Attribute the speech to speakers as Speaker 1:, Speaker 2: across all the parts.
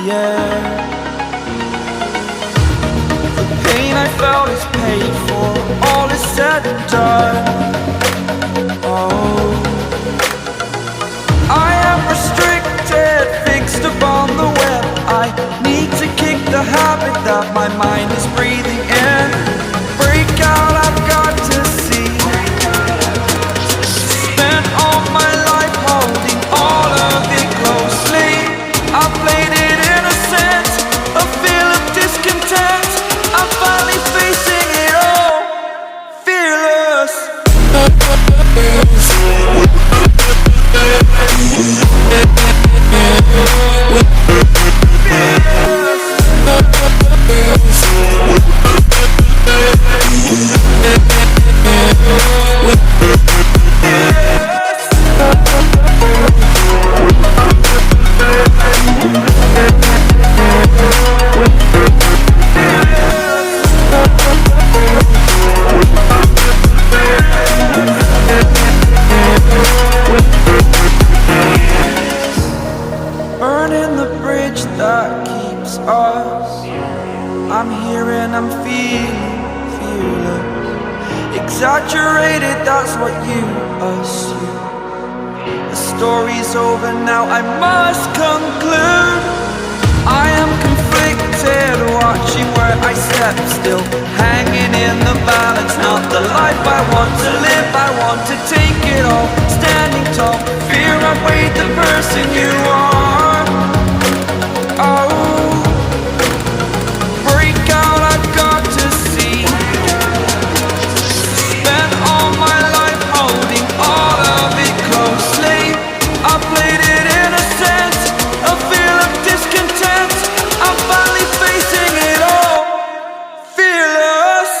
Speaker 1: air. The pain I felt is paid for, all is said and done. Oh, I am restricted, fixed upon the web. I need to kick the habit that my mind is breathing in. Break out, I've got to see. Spent all my life holding all of it closely. I played it innocent, a feel of discontent. I'm finally facing it all, fearless. Burning the bridge that keeps us. I'm here and I'm feeling fearless. Exaggerated, that's what you assume. The story's over now, I must conclude. I am conflicted, watching where I step still, hanging in the balance. Not the life I want to live, I want to take it all. Standing tall, fear outweighed the person you are. Oh, break out, I've got to see. Spent all my life holding all of it closely. I played it innocent, a feel of discontent. I'm finally facing it all, fearless.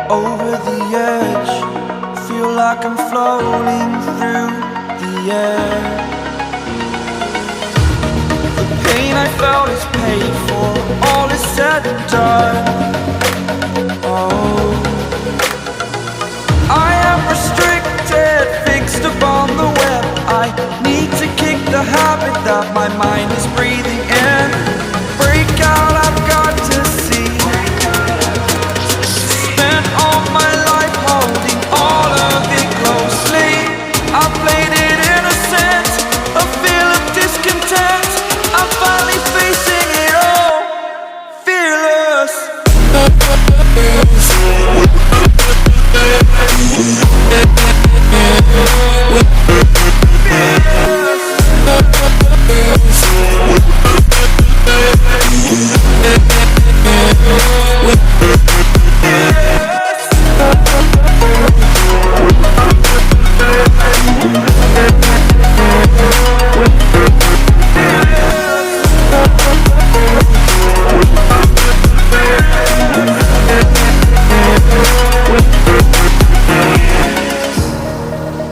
Speaker 1: Over the edge, feel like I'm floating through the air. The pain I felt is paid for, all is said and done. Oh, I am restricted, fixed upon the web. I need to kick the habit that my mind is breathing in. Break out, I've got to see. Spent all my life holding all of it closely. I played it innocent, a feel of discontent. I'm finally facing it all, fearless.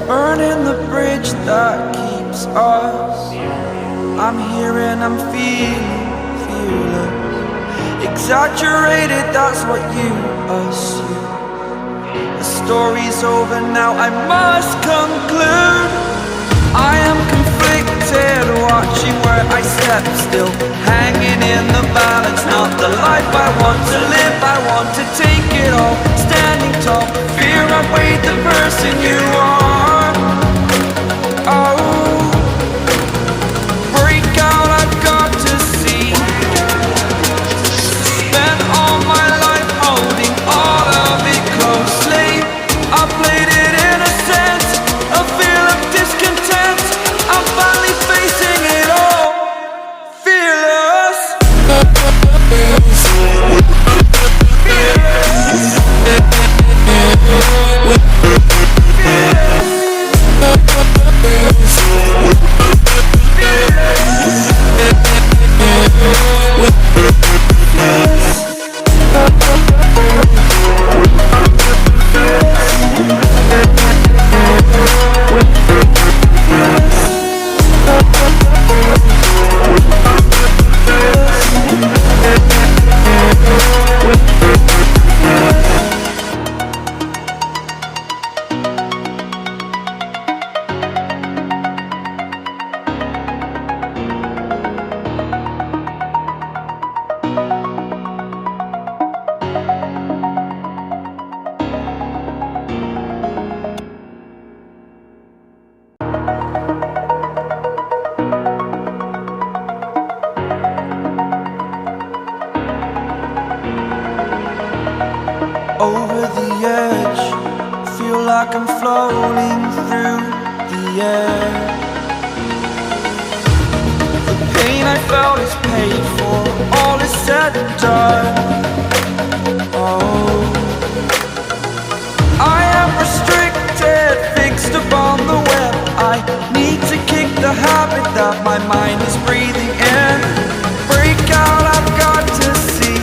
Speaker 1: Burning the bridge that keeps us. I'm here and I'm feeling fearless. Exaggerated, that's what you assume. The story's over now, I must conclude. I am conflicted, watching where I step still, hanging in the balance. Not the life I want to live, I want to take it all. Standing tall, fear outweighed the person you are. Oh, floating through the air. The pain I felt is paid for, all is said and done. Oh, I am restricted, fixed upon the web. I need to kick the habit that my mind is breathing in. Break out, I've got to see.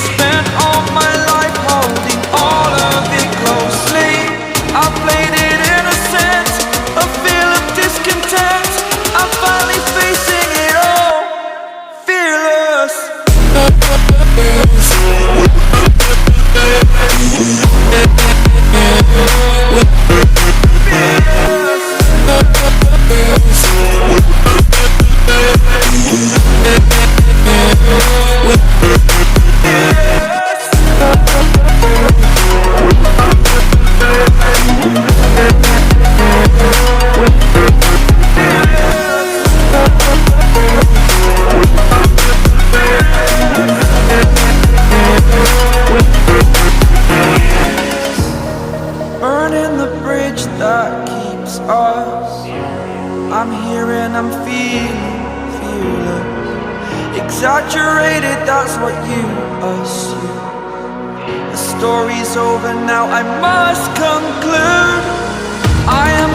Speaker 1: Spent all my life holding all of it closely. I played it innocent, a feel of discontent. I'm finally facing it all, fearless. Burning the bridge that keeps us. I'm here and I'm feeling fearless. Exaggerated, that's what you assume. The story's over now, I must conclude. I am